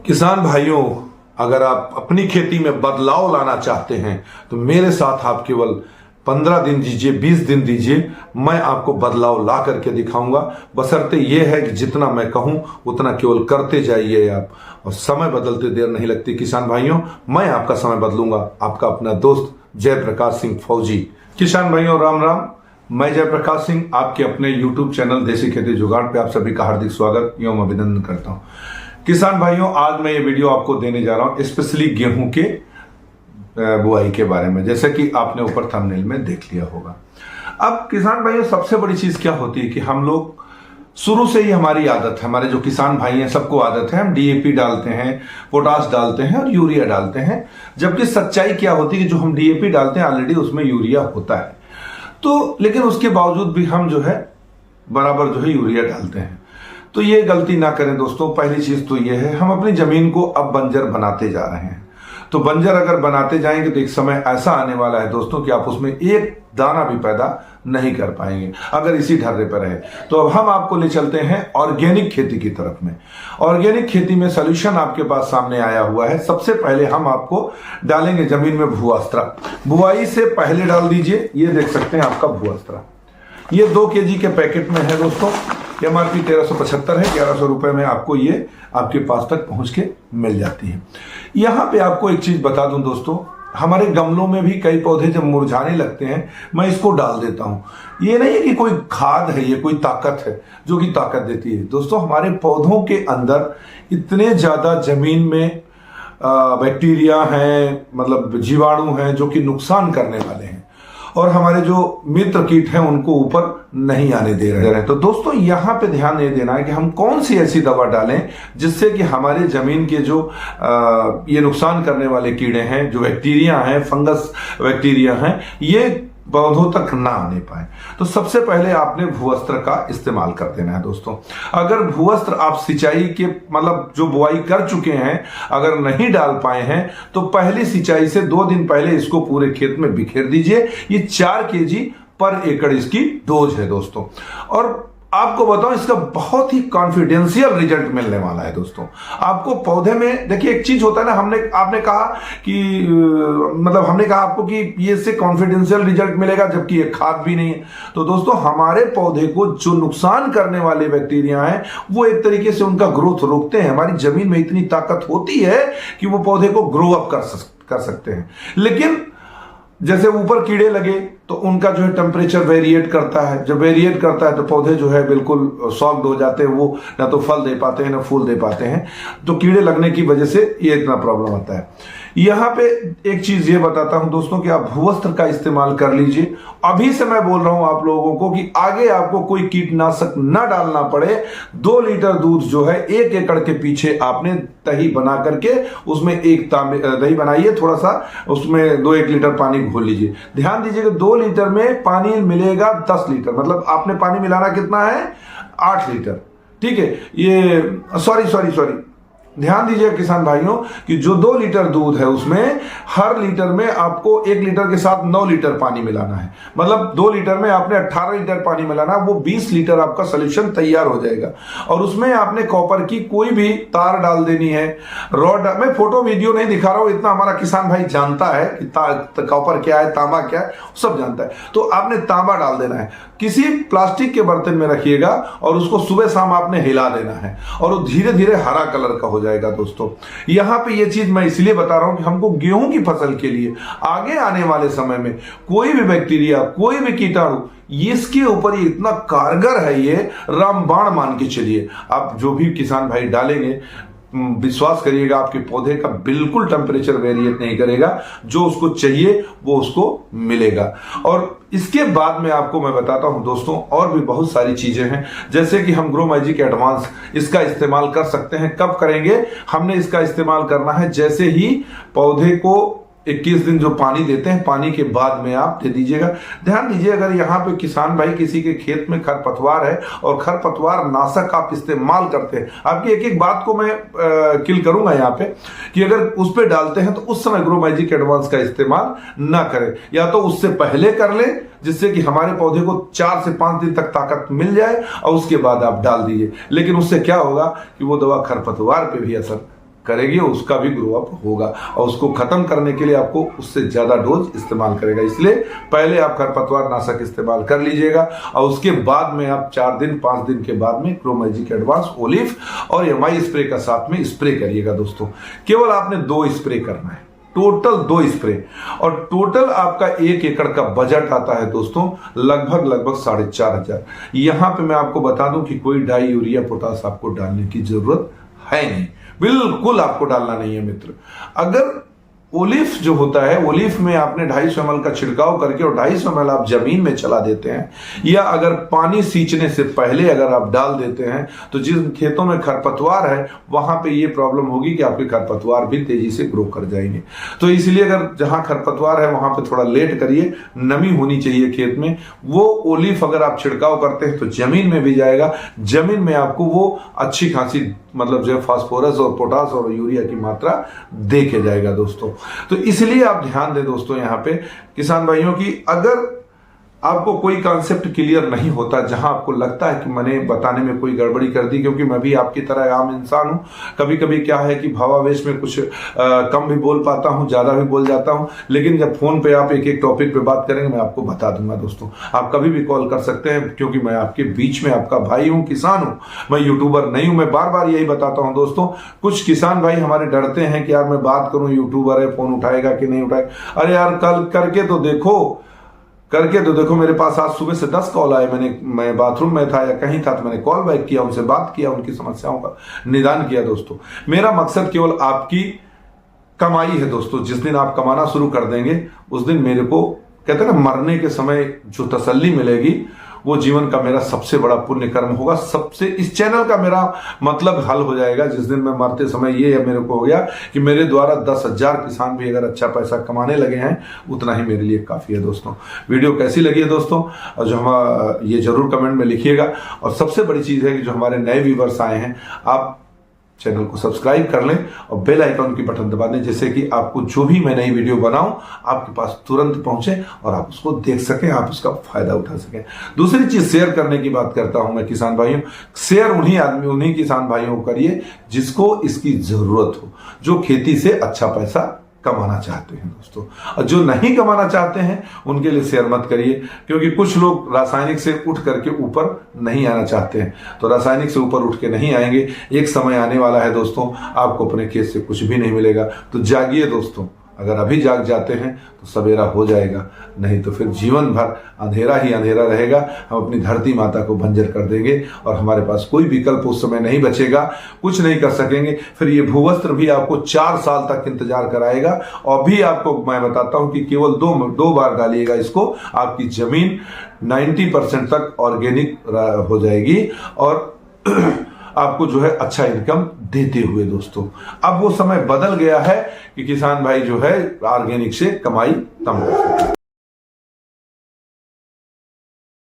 किसान भाइयों, अगर आप अपनी खेती में बदलाव लाना चाहते हैं तो मेरे साथ आप केवल 15 दिन दीजिए, 20 दिन दीजिए, मैं आपको बदलाव ला करके दिखाऊंगा। बशर्ते यह है कि जितना मैं कहूं उतना केवल करते जाइए आप, और समय बदलते देर नहीं लगती। किसान भाइयों, मैं आपका समय बदलूंगा। आपका अपना दोस्त जयप्रकाश सिंह फौजी। किसान भाइयों, राम राम। मैं जयप्रकाश सिंह आपके अपने YouTube चैनल देसी खेती जुगाड़ पे आप सभी का हार्दिक स्वागत एवं अभिनंदन करता हूं। किसान भाइयों, आज मैं ये वीडियो आपको देने जा रहा हूं स्पेशली गेहूं के बुआई के बारे में, जैसे कि आपने ऊपर थंबनेल में देख लिया होगा। अब किसान भाइयों, सबसे बड़ी चीज क्या होती है कि हम लोग शुरू से ही हमारी आदत है, हमारे जो किसान भाई हैं सबको आदत है, हम DAP डालते हैं, पोटाश डालते हैं और यूरिया डालते हैं। जबकि सच्चाई क्या होती है कि जो हम DAP डालते हैं ऑलरेडी उसमें यूरिया होता है, तो लेकिन उसके बावजूद भी हम जो है बराबर जो है यूरिया डालते हैं। तो ये गलती ना करें दोस्तों। पहली चीज तो ये है, हम अपनी जमीन को अब बंजर बनाते जा रहे हैं। तो बंजर अगर बनाते जाएंगे तो एक समय ऐसा आने वाला है दोस्तों कि आप उसमें एक दाना भी पैदा नहीं कर पाएंगे अगर इसी ढर्रे पर रहे। तो अब हम आपको ले चलते हैं ऑर्गेनिक खेती की तरफ में। ऑर्गेनिक खेती में सॉल्यूशन आपके पास सामने आया हुआ है। सबसे पहले हम आपको डालेंगे जमीन में भूअस्त्र। बुआई से पहले डाल दीजिए। ये देख सकते हैं आपका भूअस्त्र, ये 2 kg के पैकेट में है दोस्तों। MRP 1375 है, 1100 रुपए में आपको ये आपके पास तक पहुंच के मिल जाती है। यहां पे आपको एक चीज बता दूं दोस्तों, हमारे गमलों में भी कई पौधे जब मुरझाने लगते हैं मैं इसको डाल देता हूं। ये नहीं है कि कोई खाद है, ये कोई ताकत है जो कि ताकत देती है। दोस्तों, हमारे पौधों के अंदर इतने ज्यादा जमीन में बैक्टीरिया हैं, मतलब जीवाणु हैं जो कि नुकसान करने वाले हैं, और हमारे जो मित्र कीट हैं उनको ऊपर नहीं आने दे रहे हैं। तो दोस्तों, यहां पे ध्यान ये देना है कि हम कौन सी ऐसी दवा डालें जिससे कि हमारे जमीन के जो ये नुकसान करने वाले कीड़े हैं, जो बैक्टीरिया हैं, फंगस बैक्टीरिया हैं, ये पौधों तक ना आने पाए। तो सबसे पहले आपने भूअस्त्र का इस्तेमाल कर देना है दोस्तों। अगर भूअस्त्र आप सिंचाई के मतलब जो बुआई कर चुके हैं अगर नहीं डाल पाए हैं तो पहली सिंचाई से 2 दिन पहले इसको पूरे खेत में बिखेर दीजिए। ये 4 kg पर एकड़ इसकी डोज है दोस्तों। और आपको बताऊं, इसका बहुत ही कॉन्फिडेंशियल रिजल्ट मिलने वाला है दोस्तों। आपको पौधे में देखिए, एक चीज होता है ना, आपने कहा कि मतलब हमने कहा आपको कि ये इससे कॉन्फिडेंशियल रिजल्ट मिलेगा, जबकि ये खाद भी नहीं है। तो दोस्तों, हमारे पौधे को जो नुकसान करने वाले बैक्टीरिया हैं वो एक तरीके से उनका ग्रोथ रोकते हैं। हमारी जमीन में इतनी ताकत होती है कि वो पौधे को ग्रो अप कर सकते हैं। लेकिन जैसे ऊपर कीड़े लगे तो उनका जो है टेम्परेचर वेरिएट करता है। जब वेरिएट करता है तो पौधे जो है बिल्कुल सॉफ्ट हो जाते हैं, वो ना तो फल दे पाते हैं ना फूल दे पाते हैं। तो कीड़े लगने की वजह से ये इतना प्रॉब्लम आता है। यहां पे एक चीज ये बताता हूं दोस्तों कि आप भूअस्त्र का इस्तेमाल कर लीजिए। अभी से मैं बोल रहा हूं आप लोगों को कि आगे आपको कोई कीटनाशक ना डालना पड़े। 2 लीटर दूध जो है 1 एकड़ के पीछे आपने दही बना करके उसमें एक दही बनाइए, थोड़ा सा उसमें 2-1 लीटर पानी घोल लीजिए। ध्यान दीजिएगा, 2 लीटर में पानी मिलेगा 10 लीटर, मतलब आपने पानी मिलाना कितना है, 8 लीटर। ठीक है, ये सॉरी ध्यान दीजिए किसान भाइयों कि जो 2 लीटर दूध है उसमें हर लीटर में आपको 1 लीटर के साथ 9 लीटर पानी मिलाना है। मतलब 2 लीटर में आपने 18 लीटर पानी मिलाना, वो 20 लीटर आपका सोल्यूशन तैयार हो जाएगा। और उसमें आपने कॉपर की कोई भी तार डाल देनी है, रॉड। मैं फोटो वीडियो नहीं दिखा रहा हूं, इतना हमारा किसान भाई जानता है कि कॉपर क्या है, तांबा क्या है, सब जानता है। तो आपने तांबा डाल देना है, किसी प्लास्टिक के बर्तन में रखिएगा और उसको सुबह शाम आपने हिला देना है और वो धीरे धीरे हरा कलर का हो जाएगा दोस्तों। यहां पे ये चीज मैं इसलिए बता रहा हूं कि हमको गेहूं की फसल के लिए आगे आने वाले समय में कोई भी बैक्टीरिया, कोई भी कीटाणु, इसके ऊपर ये इतना कारगर है, ये रामबाण मान के चलिए। आप जो भी किसान भाई डालेंगे, विश्वास करिएगा आपके पौधे का बिल्कुल टेम्परेचर वेरिएट नहीं करेगा, जो उसको चाहिए वो उसको मिलेगा। और इसके बाद में आपको मैं बताता हूं दोस्तों, और भी बहुत सारी चीजें हैं, जैसे कि हम ग्रो मैजिक एडवांस इसका इस्तेमाल कर सकते हैं। कब करेंगे? हमने इसका इस्तेमाल करना है जैसे ही पौधे को 21 दिन जो पानी देते हैं, पानी के बाद में आप दे दीजिएगा। ध्यान दीजिए, अगर यहाँ पे किसान भाई किसी के खेत में खरपतवार है और खरपतवार नाशक आप इस्तेमाल करते हैं, आपकी एक एक बात को मैं किल करूंगा यहाँ पे कि अगर उस पे डालते हैं तो उस समय ग्रो मैजिक एडवांस का इस्तेमाल ना करें, या तो उससे पहले कर ले जिससे कि हमारे पौधे को 4 से 5 दिन तक ताकत मिल जाए और उसके बाद आप डाल दीजिए। लेकिन उससे क्या होगा कि वो दवा खरपतवार पे भी असर करेगी और उसका भी ग्रो अप होगा, और उसको खत्म करने के लिए आपको उससे ज्यादा डोज इस्तेमाल करेगा। इसलिए पहले आप खरपतवार नाशक इस्तेमाल कर लीजिएगा और उसके बाद में आप 4 दिन 5 दिन के बाद में क्रोमैजिक एडवांस, ओलिफ और एमआई स्प्रे का साथ में स्प्रे करिएगा दोस्तों। केवल आपने 2 स्प्रे करना है, टोटल 2 स्प्रे, और टोटल आपका 1 एकड़ का बजट आता है दोस्तों लगभग 4,500। यहां पे मैं आपको बता दूं कि कोई डाई यूरिया पोटास आपको डालने की जरूरत है नहीं, बिल्कुल आपको डालना नहीं है मित्र। अगर ओलिफ जो होता है, ओलिफ में आपने 250 ml का छिड़काव करके और 250 ml आप जमीन में चला देते हैं, या अगर पानी सींचने से पहले अगर आप डाल देते हैं, तो जिन खेतों में खरपतवार है वहां पे ये प्रॉब्लम होगी कि आपके खरपतवार भी तेजी से ग्रो कर जाएंगे। तो इसलिए अगर जहां खरपतवार है वहां पे थोड़ा लेट करिए, नमी होनी चाहिए खेत में। वो ओलिफ अगर आप छिड़काव करते हैं तो जमीन में भी जाएगा, जमीन में आपको वो अच्छी खासी मतलब जो फास्फोरस और पोटास और यूरिया की मात्रा देके जाएगा दोस्तों। तो इसलिए आप ध्यान दें दोस्तों यहां पे किसान भाइयों की, अगर आपको कोई कॉन्सेप्ट क्लियर नहीं होता, जहां आपको लगता है कि मैंने बताने में कोई गड़बड़ी कर दी, क्योंकि मैं भी आपकी तरह आम इंसान हूं, कभी कभी क्या है कि भावावेश में कुछ कम भी बोल पाता हूं, ज्यादा भी बोल जाता हूं, लेकिन जब फोन पे आप एक एक टॉपिक पे बात करेंगे मैं आपको बता दूंगा दोस्तों। आप कभी भी कॉल कर सकते हैं, क्योंकि मैं आपके बीच में आपका भाई हूं, किसान हूं, मैं यूट्यूबर नहीं हूं। मैं बार बार यही बताता हूं दोस्तों, कुछ किसान भाई हमारे डरते हैं कि यार मैं बात करूं, यूट्यूबर है, फोन उठाएगा कि नहीं उठाएगा। अरे यार कल करके तो देखो, मेरे पास आज सुबह से 10 कॉल आए। मैं बाथरूम में था या कहीं था, तो मैंने कॉल बैक किया, उनसे बात किया, उनकी समस्याओं का निदान किया दोस्तों। मेरा मकसद केवल आपकी कमाई है दोस्तों। जिस दिन आप कमाना शुरू कर देंगे उस दिन मेरे को कहते हैं ना, मरने के समय जो तसल्ली मिलेगी वो जीवन का मेरा सबसे बड़ा पुण्य कर्म होगा। सबसे इस चैनल का मेरा मतलब हल हो जाएगा जिस दिन मैं मरते समय ये मेरे को हो गया कि मेरे द्वारा 10,000 किसान भी अगर अच्छा पैसा कमाने लगे हैं, उतना ही मेरे लिए काफी है दोस्तों। वीडियो कैसी लगी है दोस्तों, और जो हम ये जरूर कमेंट में लिखिएगा। और सबसे बड़ी चीज है कि जो हमारे नए व्यूवर्स आए हैं, आप चैनल को सब्सक्राइब कर लें और बेल आइकन की बटन दबा दें, जिससे कि आपको जो भी मैं नई वीडियो बनाऊं आपके पास तुरंत पहुंचे और आप उसको देख सकें, आप उसका फायदा उठा सकें। दूसरी चीज शेयर करने की बात करता हूं मैं किसान भाइयों, शेयर उन्हीं किसान भाइयों को करिए जिसको इसकी जरूरत हो, जो खेती से अच्छा पैसा कमाना चाहते हैं दोस्तों। और जो नहीं कमाना चाहते हैं उनके लिए शेयर मत करिए, क्योंकि कुछ लोग रासायनिक से उठ करके ऊपर नहीं आना चाहते हैं। तो रासायनिक से ऊपर उठ के नहीं आएंगे, एक समय आने वाला है दोस्तों आपको अपने खेत से कुछ भी नहीं मिलेगा। तो जागिए दोस्तों, अगर अभी जाग जाते हैं तो सवेरा हो जाएगा, नहीं तो फिर जीवन भर अंधेरा ही अंधेरा रहेगा। हम अपनी धरती माता को बंजर कर देंगे और हमारे पास कोई विकल्प उस समय नहीं बचेगा, कुछ नहीं कर सकेंगे। फिर ये भूवस्त्र भी आपको 4 साल तक इंतजार कराएगा। और भी आपको मैं बताता हूं कि केवल दो बार डालिएगा इसको, आपकी जमीन 90% तक ऑर्गेनिक हो जाएगी और आपको जो है अच्छा इनकम देते हुए दोस्तों। अब वो समय बदल गया है कि किसान भाई जो है ऑर्गेनिक से कमाई कम कर सकते हैं।